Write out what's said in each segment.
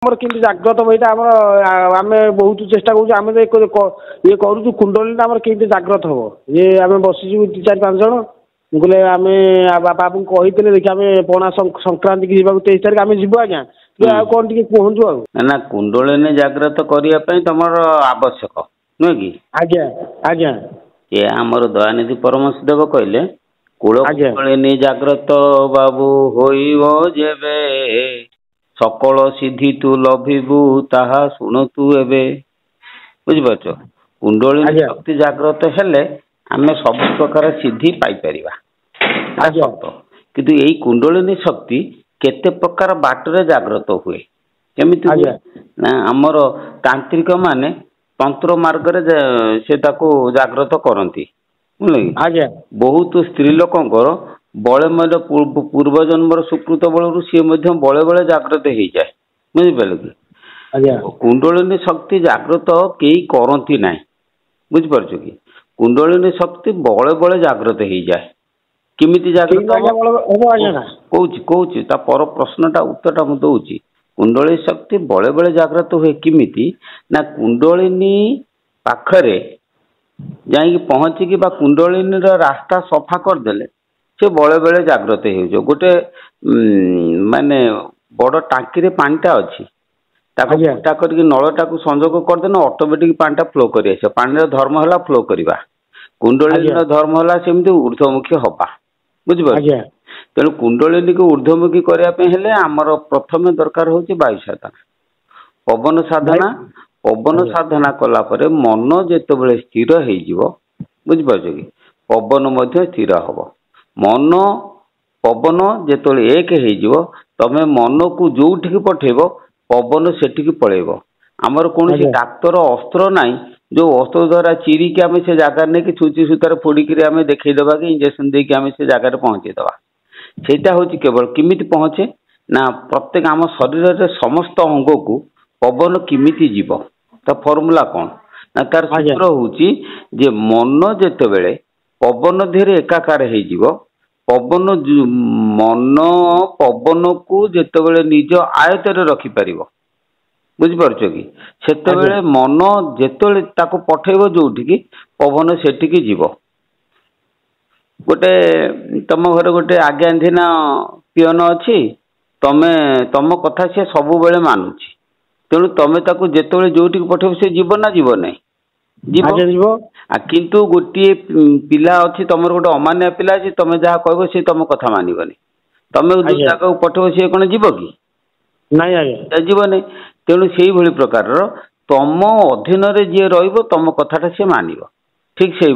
ଆମର କେମିତି ଜାଗ୍ରତ ବହିଟା ଆମର ଆମେ ବହୁତ ଚେଷ୍ଟା କରୁଛୁ ଆମେ ଇଏ କରୁଛୁ କୁଣ୍ଡଳିଟା ଆମର କେମିତି ଜାଗ୍ରତ ହବ ଇଏ ଆମେ ବସିଛୁ 4-5 ଜଣ ମୁଁ କହିଲେ ଆମେ ବାବୁଙ୍କୁ କହିଥିଲେ ଦେଖି ଆମେ ପଣା ସଂକ୍ରାନ୍ତି କି ଯିବାକୁ 23 ତାରିଖ ଆମେ ଯିବୁ ଆଜ୍ଞା ଆଉ କଣ ଟିକେ କୁହନ୍ତୁ ଆଉ ନା କୁଣ୍ଡଳିନୀ ଜାଗ୍ରତ କରିବା ପାଇଁ ତମର ଆବଶ୍ୟକ ନୁହେଁ କି? ଆଜ୍ଞା ଆଜ୍ଞା ଏ ଆମର ଦୟାନିଧି ପରମହଂସଦେବ କହିଲେ କୂଳ କୁଣ୍ଡଳିନୀ ଜାଗ୍ରତ ବାବୁ ହୋଇବ ଯେବେ सकल सिद्धि तू लभिबू ताहा शुणुतु एबे बुझिपारछ कुंडलिनी शक्ति जागृत हेले आमे सब प्रकार सिद्धि पाई परिबा किंतु एई कुंडलिनी शक्ति केते प्रकार बाटरे जागृत हुए केमिति ना हमर तांत्रिक माने तंत्र मार्ग रे से ताको जागृत करंती बहुत स्त्री लोकंकर बड़े मध्य पूर्व जन्मर सुकृत बलू सी बड़े बड़े जागृत हो जाए बुझिपारे कि कुंडलिनी शक्ति जागृत कई करती ना बुझिपार कि कुंडलिनी शक्ति बड़े बड़े जागृत हो जाए किमिति जागृत कौच पर प्रश्नटा उत्तरटा मुझे दौची कुंडलिनी शक्ति बड़े बड़े जागृत हुए किमिति ना कुंडलिनी पाखरे जाई पहुंचिकी कुंडलिनी रास्ता सफा करदेले से बड़े बड़े जागृत हो गोटे माने बड़ टांकी पानीटा अच्छी करके नलटा को संजोग करदेन ऑटोमेटिक पानीटा फ्लो कर पानी धर्म है फ्लो करवा कुंडलिनी धर्म है सेमती ऊर्ध्वमुखी हवा बुझिपार तेणु कुंडलिनी को ऊर्ध्वमुखी करने आमर प्रथम दरकार हूँ वायु साधना पवन साधना कलापर मन जिते स्थिर हो बुझिपार कि पवन स्थिर हम मन पवन जिते एक हो तमें मन को जो पठेब पवन से पलैब आमर कौन डाक्तर अस्त्र ना जो अस्त्र द्वारा चिरिकी आम से जगार नहीं कि छुची सूतार फोड़िकी आम देखईदबा कि इंजेक्शन देकी आम से जगार पहुँचेदबा सेटा हूँ केवल किमिति पहुँचे ना प्रत्येक आम शरीर में समस्त अंग को पवन किमिति जीव ता फर्मुला कौन ना तार सूत्र हूँ जे मन जेते पवन देहरे एकाकार हो पवन मन पवन को जेते निज आयतर रखिपर बुझिपार कि से मन जेते पठेब जो पवन सेठिकी जीव गोटे तुम घर गोटे आज्ञाधीन पियन अच्छी तमें तुम कथा सी सब बेले मानुची तेणु तुम जिते जो पठेब से जीव ना जीव नहीं जीव किंतु गोटे पिला अच्छी तुम गोटे अमान्य पिला अच्छी तुम जहाँ कह सी तुम कथा मानवनी तुम जो जगह पठेब सी कौन जीव कि जीव नहीं तेणु से प्रकार तुम अधीन जी रुम कथाटा सी मान ठीक से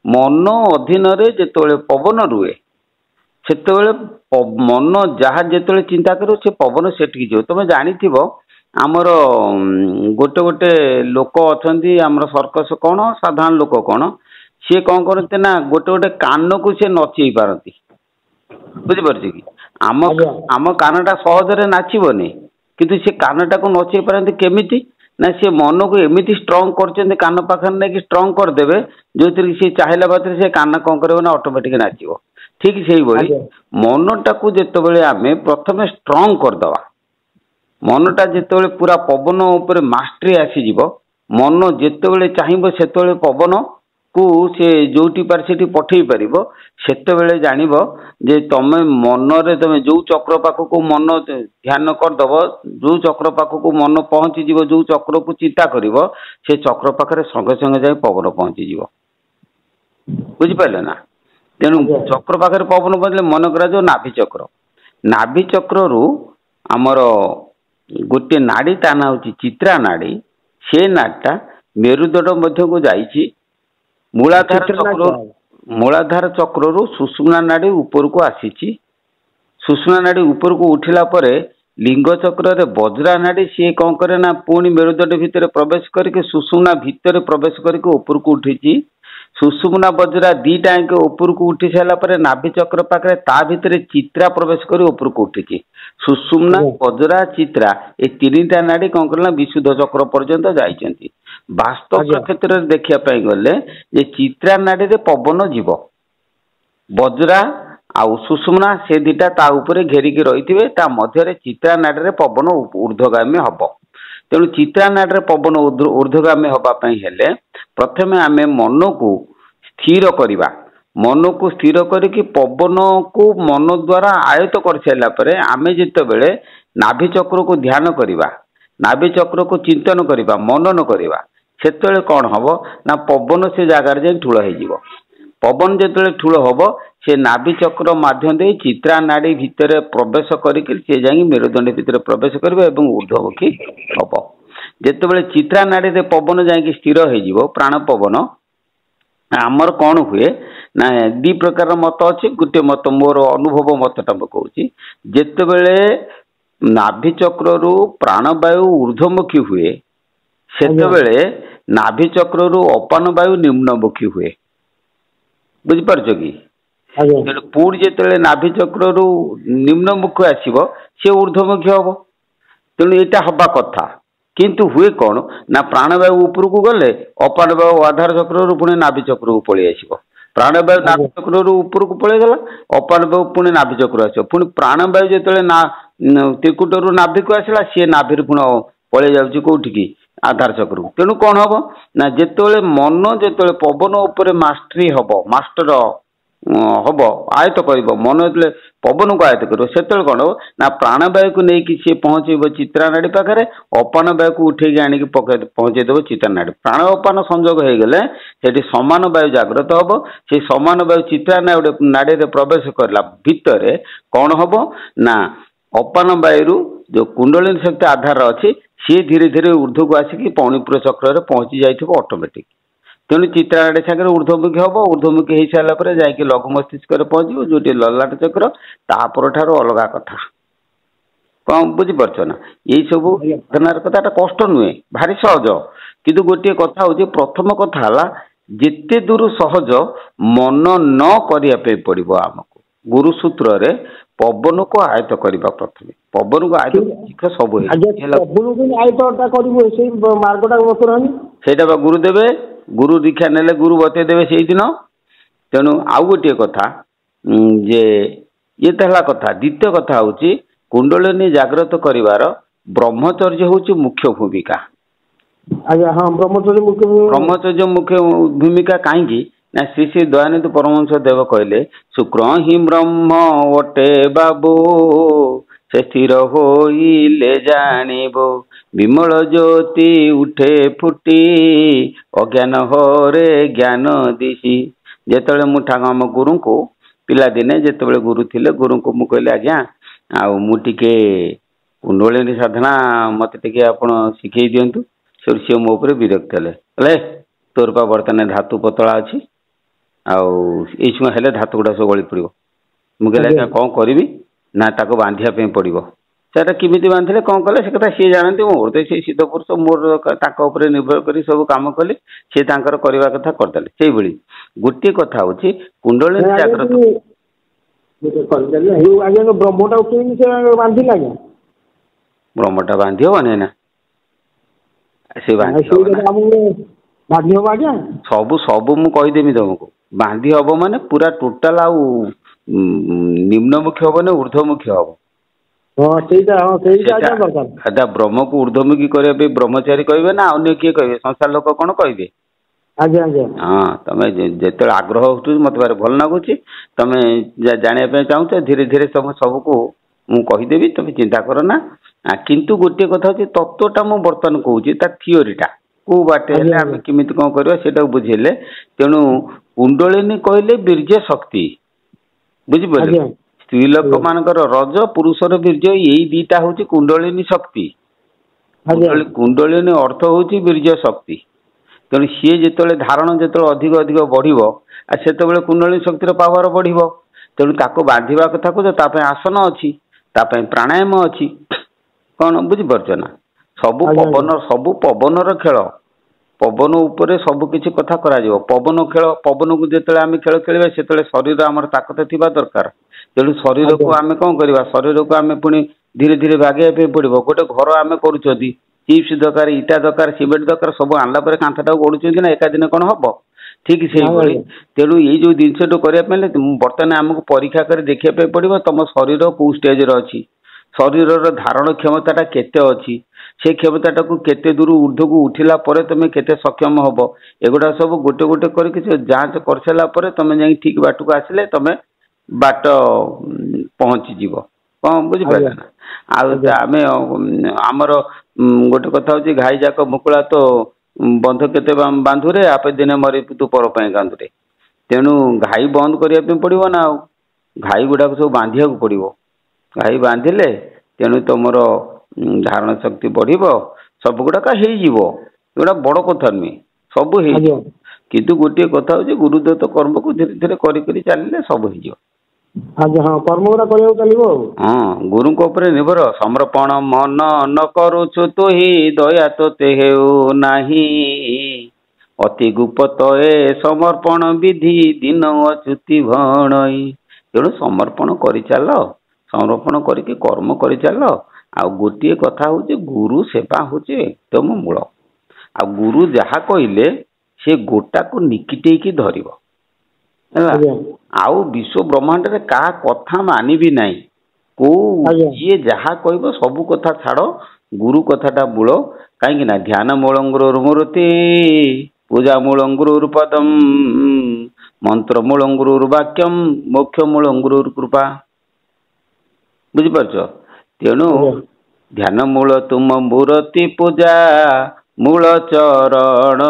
मन अधीन जिते पवन रुए से मन जहाँ जिते चिंता कर पवन सेठी जीव तुम जानी आमर गोटे गोटे लोक अच्छा आमर सर्कस कौन साधारण लोक कौन सी कौन करते ना गोटे गोटे कान को सी नचई पारती बुझिपार कि आम कानटा सहजरे नाचबनी किंतु से कानटा को नचई पारती केमिति ना सी मन को एमती स्ट्रंग कर कान पाखे नहीं स्ट्रंग करदे जो सी चाहला बात से कान कौन कर ऑटोमेटिक नाचब ठीक से मनटा को जिते आम प्रथम स्ट्रंग करदवा मनटा जिते पूरा पवन उपर मास्टरी आसीज मन जिते चाहब से पवन को से जोटी पार से पठे पार से जानब जे तुम मन रे तुम जो चक्र पाखक मन ध्यान करदब जो चक्र पाखक मन पहुँचीज जो चक्र को चिंता कर से चक्र पाखे संगे संगे जाए पवन पहुँचीज बुझिपारे ना तेणु चक्र पाखे पवन पहुँचले मन करा नाभि चक्र रु आमर गोटे नाड़ी ता ना हूँ चित्रा नाड़ी से नाड़ीटा मेरुदंड मध्य को जाइए मूलाधार चक्र रु सुषुम्ना नाड़ी ऊपर को आसी सुषुम्ना नाड़ी ऊपर को उठिला परे लिंग चक्र रे वज्रा नाड़ी सी कौन करे ना पुणी मेरुदंड भितर प्रवेश करके सुषुम्ना भितर प्रवेश करके ऊपर को उठी सुषुम्ना वज्रा दीटा ऊपर को उठी सारा नाभि चक्र पाखे ता भितर चित्रा प्रवेश कर ऊपर को उठी सुषुम्ना वज्रा चित्रा ये तीनटा नाड़ी कौन करना विशुद्ध चक्र पर्यंत जाइछंती वास्तव क्षेत्र में देखा गले चित्रा नाड़ी रे पवन जीव वज्रा आउ सुषुम्ना से दिटा ता उपरे घेरिकी रही ता मध्य चित्रा नाड़ी पवन ऊर्ध्वगामी हम तेणु चित्रा नाड़ी पवन ऊर्ध्वगामी हवापाई हेले प्रथमे आम मन को स्थिर करवा मन को स्थिर करके पवन को मन द्वारा आयत कर सारा पर आम जिते नाभि चक्र को ध्यान करवा नाभि चक्र को चिंतन करवा मनन करवा से कौन हम ना पवन से जगार जाए ठूल हो पवन जो ठूल हम से नाभि चक्र माध्यम दे चित्रा नाड़ी भितर प्रवेश करके जाए मेरुदंड भितर प्रवेश कर ऊर्ध्वमुखी हम जिते चित्रा नाड़ी रे पवन जाए स्थिर हो प्राण पवन आमर कौन हुए ना दी प्रकार मत अच्छे गोटे मत मोर अनुभव मतटा कहूँ जिते नाभि चक्र रु प्राणवायु ऊर्ध्वमुखी हुए से नाभि चक्र रु अपान वायु निम्नमुखी हुए बुझिपार कि पुणी जिते नाभि चक्र रु निम्नमुखी आसब सी ऊर्ध्वमुखी हम तेणु यहाँ हवा कथा किंतु हुए कौन ना प्राणवायु ऊपर को गले अपान वायु आधार चक्र रु पुणी नाभि चक्र को पलि आसब प्राणवायु नाभि चक्र रु ऊपर को पलैगला अपान वायु पुणी नाभि चक्र आस पुणी प्राणवायु जो ना त्रिकुट रु नाभि को आसला सी नाभि पुणी पलि जाऊँगी कौटिकी आधार चक्र को तेणु कौन हम ना जिते मन जो पवन उपर मास्टरी हम मास्टर हम आयत कर मन जो पवन को आयत कर से कौन हो ना प्राणवायु को लेकिन सी पहुँचे चित्रा नाड़ी पाखे अपान वायु को उठेकी आनिक पहुँचेदेव चित्रा नाड़ी प्राण अपान संजोग हो गले से समान वायु जागृत हम से समान वायु चित्रा नाड़ी प्रवेश करला भितर कौन हम ना अपान वायु जो कुंडलिनी शक्ति आधार अच्छी सी धीरे धीरे ऊर्ध्व को आसिक पौणीपुर चक्र पहुंची जाइए ऑटोमेटिक तेणु चित्रा नाड़ी सागर ऊर्ध्वमुखी हम ऊर्ध्वमुखी हो सारापर जाकि लघु मस्तिष्क पहुँच जो ललाट चक्र तापर ठार अलग कथा कौन बुझीपार ना यही सब साधनार कथा कष्ट नुहे भारी सहज किंतु गोटे कथा हूँ प्रथम कथा है जिते दूर सहज मन न करने पड़ो आमको गुरु सूत्र रे पवन को आयत करवा प्रथम पवन को आयत सब से गुरुदेव गुरु दीक्षा नेले गुरु बतईदेवे से दिन तेणु आउ गोटे कथा जे ये तो है कथा द्वितीय कथा हूँ कुंडलिनी जागृत करिवार ब्रह्मचर्य हूँ मुख्य भूमिका ब्रह्मचर्य मुख्य भूमिका कहीं ना श्री श्री दयानंद परमहंस देव कहले शुक्र ही ब्रह्म ओटे बाबू से स्थिर होइले जानिबो विमल ज्योति उठे फुटी अज्ञान हरे ज्ञान दिशी जेतबेले मु ठाम गुरु को पिला दिने जेतबेले गुरु थिले गुरु को मु कहले आज्ञा आ मु टिके कुंडलिनी साधना मते टिके आपण सिखै दियंतु से मो ऊपर विरक्त हेले तोर पा बर्तमान धातु पतला अच्छी आई समय हेले धातु गुड़ा सब गली पड़ो मुझे कौन करी ना ताको बांधिया पड़ो से किमिति बांधिले कौन कले से कथा सी जानते मोर तो से सिद्ध पुरुष मोर निर्भर कर सब कम कले सी करवा कथा करदे से गोटे कथा हूँ कुंडलिनी जागृत ब्रह्मटा बांधि हे ना से सब सब मु कहीदेमी तुमको बांधि हम माने पूरा टोटाल आउ निम्नमुखी हम ना ऊर्ध्वमुखी हम ब्रह्म को ऊर्ध्वमुखी करने ब्रह्मचारी कहे ना अन्य किए कहे संसार लोक कौन कहे हाँ तुम जो आग्रह हो मत भल लगुच तुम जानापी चाहूच धीरे धीरे तुम सबको मुझेदेवी तुम चिंता कर ना किंतु गोटे कथा हूँ तत्वटा मुझे बर्तमान कहूँ थीओरीटा को बाटे आम केमी कौन करवा बुझेले तेणु कुंडलिनी कहले वीर्य शक्ति बुझिपारे स्त्री लोक मानकर रज पुरुषर वीर्य यही दीटा हूँ कुंडलिनी शक्ति कुंडलिनी अर्थ हूँ वीर्य शक्ति तेणु सी जो धारण जो अधिक अधिक बढ़ो से कुंडलिनी शक्तिर पावर बढ़ो तेणु ताको बांधिबा कथा कह आसन अच्छी प्राणायाम अच्छी कौन बुझीपार ना सबू पवन खेल पवन उपरे सब किसी कथा करा पवन खेल पवन को जिते आम खेल खेल से शरीर आमर ताकत थिबा दरकार तेणु शरीर को आम कौन करवा शरीर को आम पुणी धीरे धीरे बागेया पड़ो गोटे घर आम करुँच चिप्स दरकार इटा दरकार सिमेंट दरकार सब आनला कांथटा गढ़ुं ना एका दिन कौन हम ठीक से तेणु ये जो जिनस बर्तमान आमको परीक्षा कर देखा पड़ो तुम शरीर कौ स्टेज अच्छी शरीर धारण क्षमता केते अच्छी से क्षमता टाक केते दूर ऊर्ध्व को उठिला परे तुम केते सक्षम हम एगुड़ा सब गोटे गोटे करके जांच कर सारा तुम जा ठीक बाट को आसिले तुम बाट पहुँची जीव कौन बुझिपार ना आम आमर गोटे कथा हूँ घाई जाक मुकुला तो बंध केते बांधुरे आपे दिने मरी तू पर कांधुरे तेणु घाई बंद करने पड़ो ना घाई गुड़ाक सब बांधिया पड़ो घाई बांधिले तेणु तुम धारण शक्ति बढ़ सब गुड़ाक होगा बड़ कथा नुहे सब हो किंतु गोटे कथा हूँ गुरुदत्त कर्म को धीरे धीरे करी चलिए सब हो हाँ कर्म चलो हाँ गुरु निर्भर समर्पण मन न करुछु तु ही दया तोते हेउ नाही अति गुप्त ए समर्पण विधि दिन अच्युति भणई तेणु समर्पण कर चल समर्पण करके कर्म कर चल आ गोटे कथा हूँ गुरु सेवा हूँ एकदम मूल आ गुरु जहा कहले से गोटा को निकिटेकी धरिबो आउ विश्व ब्रह्मांड रे का कथा मानिबी नहीं को ये जहा कहबो सब कथा छाड़ गुरु कथाटा मूल कहीं ना ध्यान मूलंगुर मूर्ति पूजा मूलंगुर पदम मंत्र मूलंगुर वाक्यम मोक्ष मूलंगुर कृपा बुझिपारछ तेणु ध्यान मूल तुम मूर्ति पूजा मूल चरण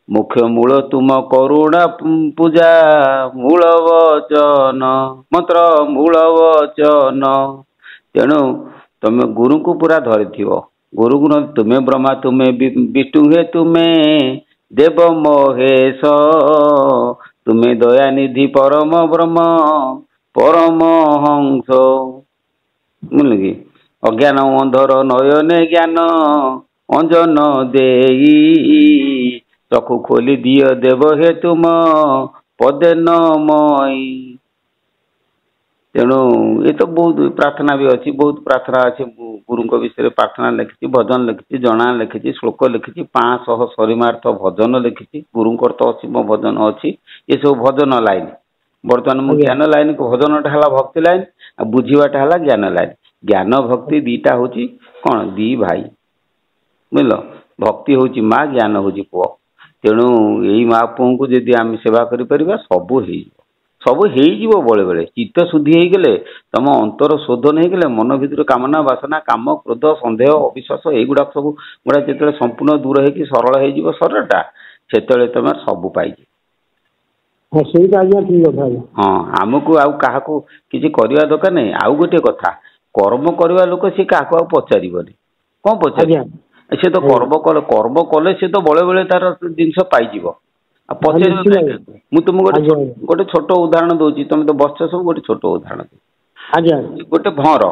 मुख्य मूल तुम करुणा पूजा मूल वचन मंत्र मूल वचन तेणु तुम गुरु को पूरा धरी गुरु को तुम्हें ब्रह्मा तुम्हें विष्णु हे तुम्हें देव महेश तुम्हें दयानिधि परम ब्रह्म परम हंस बुझल कि अज्ञान अंधर नयने ज्ञान अंजन देई चक्षु खोली दियो देव हे तुम पदे नमई तेणु ये तो बहुत प्रार्थना भी अच्छी बहुत प्रार्थना अच्छी गुरु विषय प्रार्थना लिखी भजन लिखी जना लिखी श्लोक लिखी 500 सरीमार्थ भजन लिखी गुरुंकर तो अच्छी मो भजन अच्छी ये सब भजन लाइन बर्तमान मु ज्ञान लाइन को भजनटा है भक्ति लाइन आ बुझीवाटा है ज्ञान लाइन ज्ञान भक्ति दीटा हूँ कौन दी भाई बुझल भक्ति हूँ माँ ज्ञान हूँ पुओ तेणु यही महापुओं को जदि आम सेवा करें सब हो बड़े बड़े चित्त शुद्धि हो गले तुम अंतर शोधन हो गले मन भर कामना बासना काम क्रोध सन्देह अविश्वास युवा सब गुड़ा जो संपूर्ण दूर हो सरल हो शरीरटा से तुम सब पाई हाँ आमको आउ क्या किसी करवा दरकार नहीं आउ गोटे कथा कर्म करवा लोक सी क्या पचार कौन पचार से तो कर्म कले से तो बड़े बड़े तार जिनस पाई पचार मु तुम गोटे छोट उदाहरण दूसरी तुम तो बस सब गोटे छोट उदाहरण गोटे भर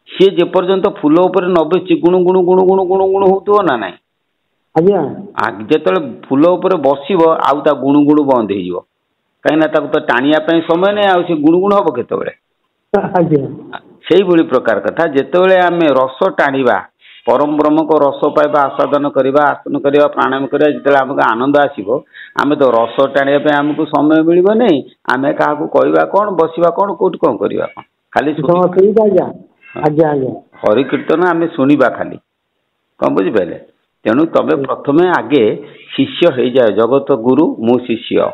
सी जेपर्यंत फूल उपर नबे गुणु गुणु गुणु गुणु गुणु गुणु हो ना ना जो फूल उपर बस आउ गुणु गुणु बंद हो कहीं तो टाणिया समय नहीं आउ गुणु गुणु हम केत से प्रकार कथा जिते आम रस टाणिबा परम ब्रह्म को रस पाइबा आस्वादन करवा आसन करवा प्राणायाम करवा जिते आमको आनंद आसो आम तो रस टाणिया आमको समय मिल नहीं आम क्या कहवा कौन बसवा कौन कौट कौन करवा कौन खाली हरि कीर्तन आम शुणा खाली कौन बुझिपारे तेणु तबे प्रथमे आगे शिष्य हो जाए जगत गुरु मु शिष्य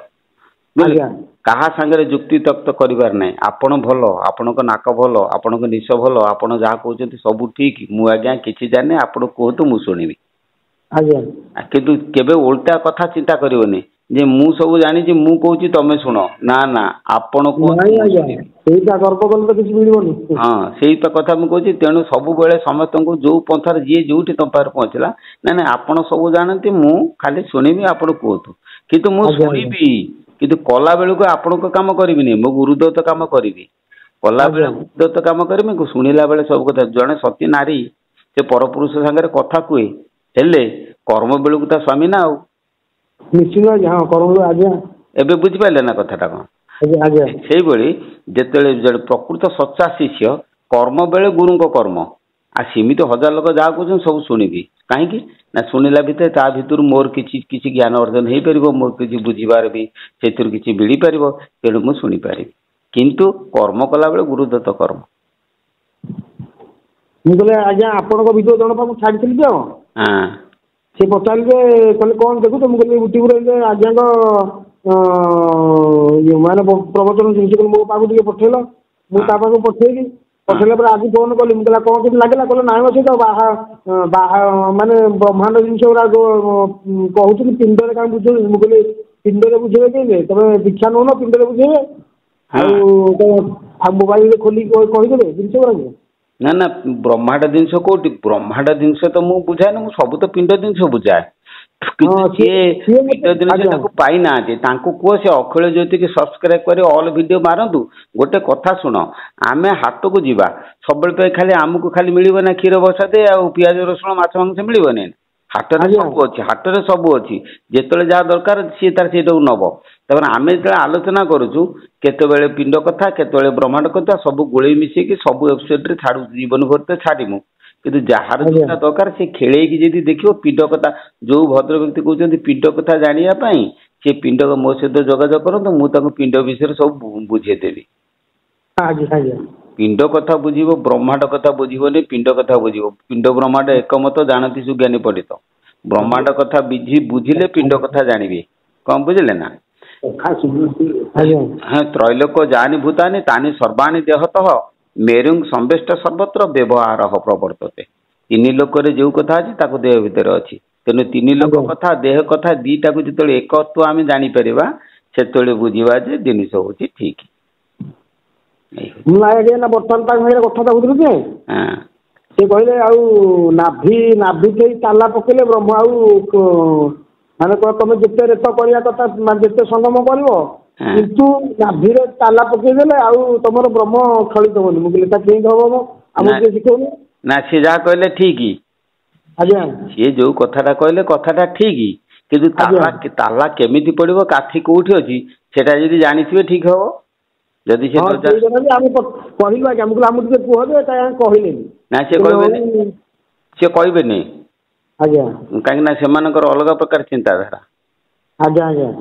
कहा सांगे जुक्ति तक्त करिवार नहीं आपण भल आपण नाक भल आपण निश भल आपण जहाँ कहते सब ठीक मु आज्ञा किसी जाने आपण कहतु मु शुणिबी किंतु केबे उल्टा कथा चिंता करिवनी जे मु सब जानी मु कहूँ तमें शुण ना ना आपण हाँ से तो कथा मुझे तेणु सब बेले समस्त को जो पंथार जी जो तुम पाखे पहुँचला ना ना आपण सब जानती मु खाली शुणिबी आपण कहतु किंतु मु शुणिबी किंतु कला बेलू आपण काम करी मो गुरुदत्त काम करी कला बेले गुरुदत्त काम करी शुणिला बेले सब कथा जड़े सती नारी से परपुरुष सागर कथा कहे हेले कर्म बेलू ता स्वामी ना एबे बुझिपारे ना कथाटा कौन से जिते प्रकृत सच्चा शिष्य कर्म बेले गुरु कर्म आ सीमित हजार लोक जहाँ कह सब शुणिबी कहीं ना शुणिला भितर ता भितर मोर किसी ज्ञान अर्जन हो पार मोर किसी बुझीबार भी से किसी मिल पार तेणु मुझे शुणिपारि किंतु कर्म कला बेले गुरुदत्त कर्म मुझे आज्ञा आपण भिडियो जन पाक छाड़ी तो हाँ से पचारे कहले कौन देखु तो मुझे यूट्यूब आज्ञा माने प्रवचन जिन मो पाक पठेल मुझे पठेली पठेला पर आज फोन कली मुझे कौन कि लगे कहले ना अच्छे तो माने ब्रह्मांड जिन कहते पिंडे कहीं बुझे मुझे पिंडे बुझे कहे तुम दीक्षा नौ पिंडे बुझे मोबाइल खोल कहीदेवे जिन गुरा ना ना ब्रह्मांड जिनस कौटी ब्रह्मांड जिनस तो मुझे बुझाए ना सब तो पिंड जिनस बुझाए पिंड जिनस पाई ना कह से अखिल ज्योति की सब्सक्राइब कर ऑल वीडियो मारंतु गोटे कथा शुण आम हाट को जीवा सब खाली आमको खाली मिल ना क्षीर बसा दे आ पियाज रसुण माछ मांस मिलनी हाटर सब अच्छी हाटर सब अच्छी जिते जहाँ दरकार सी तार से नब तक आम जो आलोचना करुचु केतबेले पिंड कथा केतबेले ब्रह्मांड कथा सब गोले मिसेकी सब वेबसाइट छाड़ू जीवन भर तो छाड़मु कि जार जोटा दरकार से खेल जी देखिए पिंड कथा जो भद्र व्यक्ति कहते पिंड कथा जानापी सी पिंड मो सहित जोगाजोग करूँ मुझे पिंड विषय सब बुझेदेवी पिंड कथा बुझो ब्रह्मांड कथा बुझे पिंड कथा बुझो पिंड ब्रह्मांड एकमत जानती सुज्ञानी पंडित ब्रह्मांड कथा बुझिले पिंड कथा जानवे कौन बुझे ना हाँ त्रैलोक जानी भूतानि तानि सर्वाणी देहत मेरुंग संवेष्ट सर्वत्र व्यवहार प्रवर्तते तीन लोक जो कथा अच्छी देह भितर अच्छी तेणु तीन लोक कथा देह कथा दीटा को जो एकत्व आम जापर से बुझा जिनस हूँ ठीक बर्तमान कथा बुझे से कहले नाभि ताला पकेले ब्रह्म आउ माने तुम जिते रेत करवा कथा जिते संगम कर किंतु नाभि ताला पकईदे आउ तुम ब्रह्म खलित होनी मुझे केमी हम आमको शिखौनी ना सी जहाँ कहले ठीक आज्ञा सी जो कथाटा कहले कथाटा ठीक किंतु ताला केमिति पड़ो काठी कोठी अच्छी सेटा जदि जानिथिबे ठीक हम जदि से कहलु आज्ञा मुझे आम कह कहले ना सी कहबे आज्ञा कहीं से अलग प्रकार चिंताधारा आज्ञा आज्ञा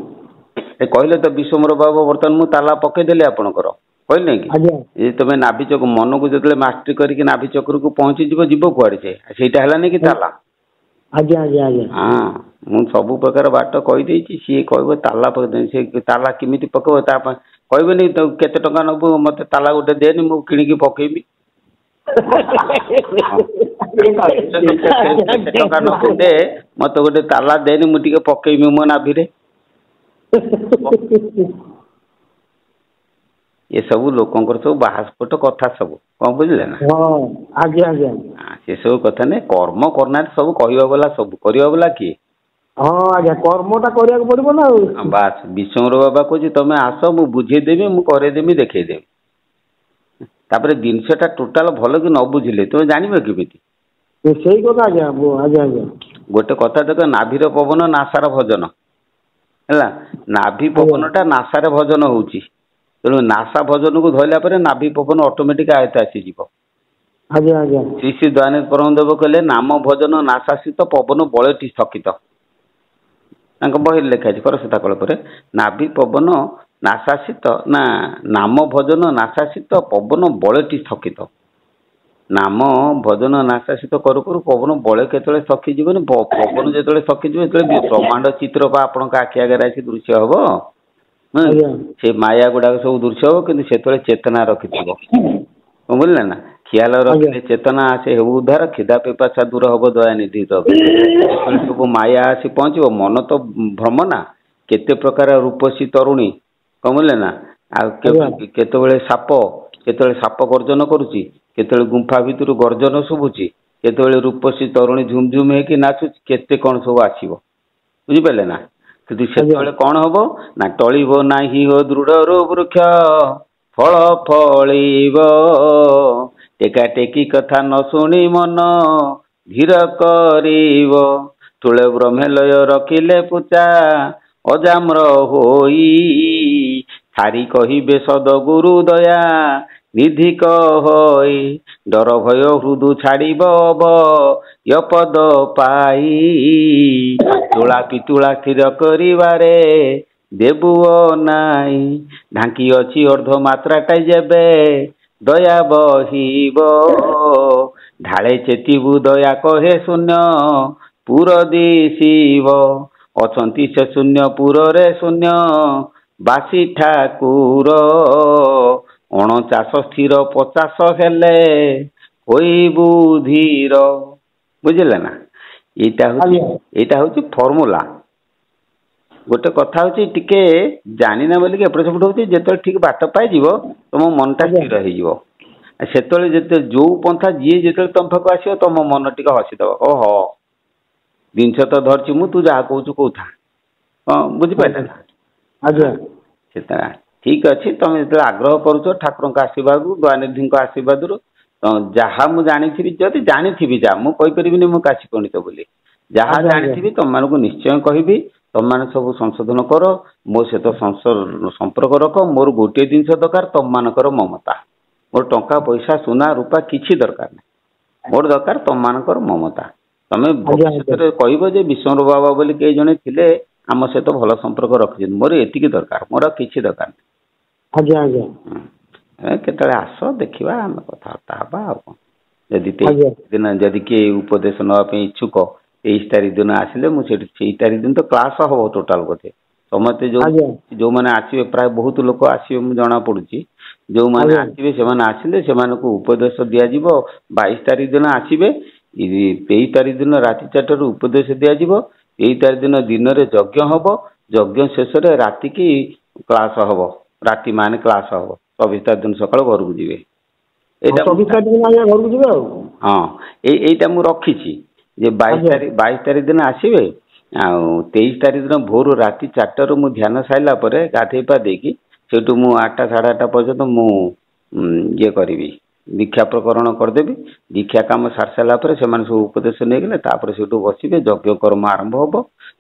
कहले तो विश्वम्बर बाबू बर्तमान मुझे ताला पकईदेली आपणकर कहले कि तुम नाभि चक्र मन को जो मास्टरी करके नाभि चक्र को पहुंची जीव कुआड़े से है कि ताला आज्ञा आज्ञा आज्ञा हाँ मुझे सब प्रकार बाट कहीदे सी कह ताला से ताला केमी पकेब कहबे तो केते टंका नबू मत ताला गोटे देनी मुझे किणिकी पकेबी टका नबू दे मत गोटे ताला देनी मुझे पकेबी मो नाभि ये सब लोकंर सब बाहास्फोट कथा सब कौन बुझे ना से सब कथा नहीं कर्म करना सब कहला सब करला किए कर्मटा करा पड़ो ना बास विश्वम्बर बाबा कह तुम आस मु बुझेदेवी मुझेदेवी देखईदेवी तापर जिनसटा टोटाल भल कि न बुझिले तुम जानव केमी सही कथा गोटे कथा देख नाभीर पवन नासार भजन है नाभि पवनटा नासार भजन होची तेणु नासा भजन को धरला पर नाभि पवन ऑटोमेटिक आयत आसीज श्री श्री दयानंद परमदेव कहले नाम भजन नासासित पवन बलटी स्थगित बही लिखा करसता कल पर नाभि पवन नासासित ना नाम भजन नासासित पवन बलटी स्थगित नाम भजन नाशासित करू करू पवन बड़े केतले सखी जीवन पवन जो सखी जीव ब्रह्मांड चित्र बा आपण आखि आगे आसी दृश्य हम से माया गुड़ाक सब दृश्य हम कि चेतना रखि बुझे ना ख्याल रखिले चेतना आसे उद्धार खिदा पिपासा दूर हम दया निधि सब माया आसी पहुँचो मन तो भ्रम ना केते प्रकार रूपसी तरुणी कौन बुझे ना केतबेले साप केतबेले साप गर्जन करुच्ची केतबेले गुंफा भितर गर्जन शुभुची केतबेले रूपसी तरुणी झुमझुम होगी नाचुची केते कौन सब आसो बुझिपारे ना कि से कौन हम ना टलिब नाही हो दृढ़ वृक्ष फल फलिब टेका टेकी कथा न शुणी मन धीर करिब तुले ब्रह्मेलय रखिले पूचा अजाम्र होई सारी कहिबे सद गुरु दया ନିଧିକ ହୋଇ ଡର ଭୟ ହୃଦୁ ଛାଡ଼ିବ ପଦ ପାଇ ତୋଳା ପିତୁଳା ସ୍ଥିର କରିବାରେ ଦେବୁଅ ନାଇଁ ଢାଙ୍କି ଅଛି ଅର୍ଦ୍ଧ ମାତ୍ରାଟାଇ ଯେବେ ଦୟା ବହିବ ଢାଳେ ଚେତିବୁ ଦୟା କହେ ଶୂନ୍ୟ ପୁର ଦିଶିବ ଅଛନ୍ତି ସେ ଶୂନ୍ୟ ପୁରରେ ଶୂନ୍ୟ ବାସି ଠାକୁର ଅଣଚାଷ ସ୍ଥିର 50 ହେଲେ ହୋଇବୁ ଧୀର। ବୁଝିଲେ ନା? ଏଇଟା ହଉଛି ଫର୍ମୁଲା। ଗୋଟେ କଥା ହଉଛି ଟିକେ ଜାଣିନା ବୋଲିକି ଏପଟ ସେପଟ ହଉଛି, ଯେତେବେଳେ ଠିକ ବାଟ ପାଇଯିବ ତମ ମନଟା ସ୍ଥିର ହେଇଯିବ। ସେତେବେଳେ ଯେତେ ଯୋଉ ପନ୍ଥା ଯିଏ ଯେତେବେଳେ ତମ ପାଖକୁ ଆସିବ ତମ ମନ ଟିକେ ହସିଦବ, ଓହୋ ଜିନିଷ ତ ଧରିଛି ମୁଁ, ତୁ ଯାହା କହୁଛୁ କହୁଥା। ହଁ ବୁଝିପାରିଲେ ନା? ସେଟା ଠିକ ଅଛି। ତମେ ଯେତେବେଳେ ଆଗ୍ରହ କରୁଛ ଠାକୁରଙ୍କ ଆଶୀର୍ବାଦରୁ ଦୟାନିଧିଙ୍କ ଆଶୀର୍ବାଦରୁ ଯାହା ମୁଁ ଜାଣିଥିବି, ଯଦି ଜାଣିଥିବି ଯା ମୁଁ କହିପାରିବିନି ମୁଁ କାଶୀ ପଣ୍ଡିତ ବୋଲି, ଯାହା ଜାଣିଥିବି ତମମାନଙ୍କୁ ନିଶ୍ଚୟ କହିବି। ତମମାନେ ସବୁ ସଂଶୋଧନ କର, ମୋ ସହିତ ସମ୍ପର୍କ ରଖ। ମୋର ଗୋଟିଏ ଜିନିଷ ଦରକାର, ତମମାନଙ୍କର ମମତା। ମୋର ଟଙ୍କା ପଇସା ସୁନା ରୂପା କିଛି ଦରକାର ନାହିଁ, ମୋର ଦରକାର ତମମାନଙ୍କର ମମତା। ତମେ ଭବିଷ୍ୟତରେ କହିବ ଯେ ବିଷ୍ଣୁ ବାବା ବୋଲି କେହି ଜଣେ ଥିଲେ ଆମ ସହିତ ଭଲ ସମ୍ପର୍କ ରଖିଛନ୍ତି, ମୋର ଏତିକି ଦରକାର, ମୋର ଆଉ କିଛି ଦରକାର ନାହିଁ। କେତେବେଳେ ଆସ ଦେଖିବା, ଆମେ କଥାବାର୍ତ୍ତା ହେବା। ଆଉ କଣ, ଯଦି 23 ଦିନ ଯଦି କିଏ ଉପଦେଶ ନେବା ପାଇଁ ଇଚ୍ଛୁକ 23 ତାରିଖ ଦିନ ଆସିଲେ ମୁଁ ସେଠି 23 ତାରିଖ ଦିନ ତ କ୍ଲାସ ହବ ଟୋଟାଲ ବୋଧେ ସମସ୍ତେ ଯୋଉମାନେ ଆସିବେ, ପ୍ରାୟ ବହୁତ ଲୋକ ଆସିବେ ମୁଁ ଜଣା ପଡୁଛି। ଯୋଉମାନେ ଆସିବେ ସେମାନେ ଆସିଲେ ସେମାନଙ୍କୁ ଉପଦେଶ ଦିଆଯିବ। 22 ତାରିଖ ଦିନ ଆସିବେ, 23 ତାରିଖ ଦିନ ରାତି 4ଟାରୁ ଉପଦେଶ ଦିଆଯିବ। 23 ତାରିଖ ଦିନ ଦିନରେ ଯଜ୍ଞ ହବ, ଯଜ୍ଞ ଶେଷରେ ରାତିକି କ୍ଲାସ ହବ, ରାତି ମାନେ କ୍ଲାସ ହବ। 24 ତାରିଖ ଦିନ ସକାଳୁ ଘରକୁ ଯିବେ। ଏଇଟା ଘରକୁ ଯିବେ ଆଉ। ହଁ, ଏଇଟା ମୁଁ ରଖିଛି ଯେ 22 ତାରିଖ ଦିନ ଆସିବେ। ଆଉ 23 ତାରିଖ ଦିନ ଭୋରୁ ରାତି 4ଟାରୁ ମୁଁ ଧ୍ୟାନ ସାରିଲା ପରେ ଗାଧେଇ ପାଧେଇକି ସେଇଠୁ ମୁଁ 8ଟା ସାଢ଼େ 8ଟା ପର୍ଯ୍ୟନ୍ତ ମୁଁ ଇଏ କରିବି, ଦୀକ୍ଷା ପ୍ରକରଣ କରିଦେବି। ଦୀକ୍ଷା କାମ ସାରି ସାରିଲା ପରେ ସେମାନେ ସବୁ ଉପଦେଶ ନେଇଗଲେ, ତାପରେ ସେଇଠୁ ବସିବେ, ଯଜ୍ଞ କର୍ମ ଆରମ୍ଭ ହବ।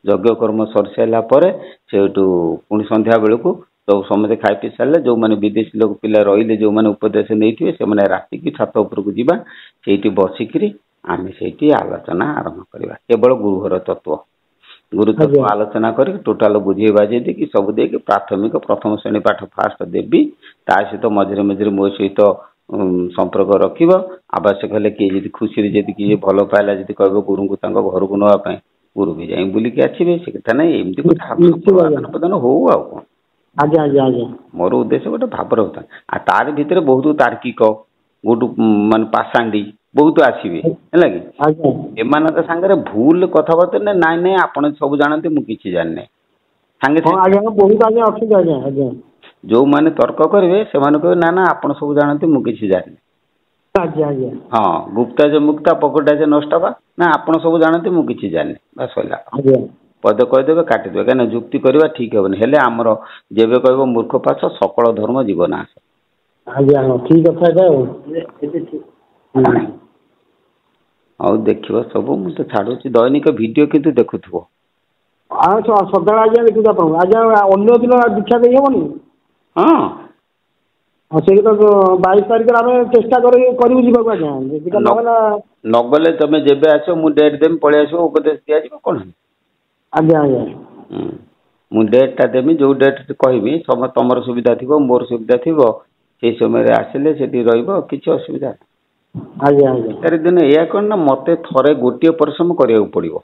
ଯଜ୍ଞ କର୍ମ ସରି ସାରିଲା ପରେ ସେଇଠୁ ପୁଣି ସନ୍ଧ୍ୟା ବେଳକୁ ସବୁ ସମସ୍ତେ ଖାଇ ପିଇ ସାରିଲେ, ଯୋଉମାନେ ବିଦେଶୀ ଲୋକ ପିଲା ରହିଲେ, ଯୋଉମାନେ ଉପଦେଶ ନେଇଥିବେ ସେମାନେ ରାତିକି ଛାତ ଉପରକୁ ଯିବା। ସେଇଠି ବସିକିରି ଆମେ ସେଇଠି ଆଲୋଚନା ଆରମ୍ଭ କରିବା, କେବଳ ଗୁରୁଘର ତତ୍ତ୍ୱ। ଗୁରୁ ତତ୍ତ୍ୱ ଆଲୋଚନା କରିକି ଟୋଟାଲ ବୁଝେଇ ବାଜେଇ ଦେଇକି ସବୁ ଦେଇକି ପ୍ରାଥମିକ ପ୍ରଥମ ଶ୍ରେଣୀ ପାଠ ଫାଷ୍ଟ ଦେବି। ତା ସହିତ ମଝିରେ ମଝିରେ ମୋ ସହିତ ସମ୍ପର୍କ ରଖିବ। ଆବଶ୍ୟକ ହେଲେ କିଏ ଯଦି ଖୁସିରେ ଯଦି କିଏ ଭଲ ପାଇଲା, ଯଦି କହିବ ଗୁରୁଙ୍କୁ ତାଙ୍କ ଘରକୁ ନେବା ପାଇଁ, ଗୁରୁ ବି ଯାଇ ବୁଲିକି ଆସିବେ। ସେ କଥା ନାହିଁ, ଏମିତି ଗୋଟେ ଆଦାନ ପ୍ରଦାନ ହଉ। ଆଉ କଣ, ମୋର ଉଦ୍ଦେଶ୍ୟ ଗୋଟେ ଭାବରେ ହଉଥାଏ। ଆଉ ତାରି ଭିତରେ ବହୁତ ତାର୍କିକ, ଗୋଟେ ମାନେ ପାଷାଣ୍ଡୀ ବହୁତ ଆସିବେ, ହେଲା କି? ଏମାନଙ୍କ ସାଙ୍ଗରେ ଭୁଲ କଥାବାର୍ତ୍ତା ନାଇଁ ନାଇଁ ଆପଣ ସବୁ ଜାଣନ୍ତି ମୁଁ କିଛି ଜାଣିନି, ସାଙ୍ଗେ ସାଙ୍ଗେ ଯୋଉମାନେ ତର୍କ କରିବେ ସେମାନେ କହିବେ ନା ନା ଆପଣ ସବୁ ଜାଣନ୍ତି ମୁଁ କିଛି ଜାଣିନି। ହଁ, ଗୁପ୍ତା ଯେ ମୁକ୍ତା ପକଟା ଯେ ନଷ୍ଟ ବା, ନା ଆପଣ ସବୁ ଜାଣନ୍ତି ମୁଁ କିଛି ଜାଣିନି, ବାସ୍ ସରିଲା। ପଦ କହିଦେବେ, କାଟିଦେବେ, କାହିଁକିନା ଯୁକ୍ତି କରିବା ଠିକ ହେବନି। ହେଲେ ଆମର ଯେବେ କହିବ ମୂର୍ଖ ପାଛ ସକଳ ଧର୍ମ ଜୀବନାଶ। ହଉ ଦେଖିବ ସବୁ, ମୁଁ ତ ଛାଡୁଛି ଦୈନିକ ଭିଡିଓ କିନ୍ତୁ ଦେଖୁଥିବ। ସଦାବେଳେ ଦେଖୁଛୁ ଆପଣଙ୍କୁ। ଅନ୍ୟ ଦିନ ଦୀକ୍ଷା ଦେଇ ହବନି? ହଁ, ସେଇ ତ 22 ତାରିଖରେ ଆମେ ଚେଷ୍ଟା କରିବୁ ଯିବାକୁ। ନଗଲେ ତମେ ଯେବେ ଆସିବ ମୁଁ ଡେଟ୍ ଦେବି, ପଳେଇ ଆସିବ, ଉପଦେଶ ଦିଆଯିବ। କଣ ମୁଁ ଡେଟ୍ଟା ଦେବି, ଯୋଉ ଡେଟ୍ କହିବି ତମର ସୁବିଧା ଥିବ, ମୋର ସୁବିଧା ଥିବ, ସେଇ ସମୟରେ ଆସିଲେ ସେଠି ରହିବ, କିଛି ଅସୁବିଧା ନାହିଁ। 23 ତାରିଖ ଦିନ ଏଇଆ କଣ ନା, ମତେ ଥରେ ଗୋଟିଏ ପରିଶ୍ରମ କରିବାକୁ ପଡିବ।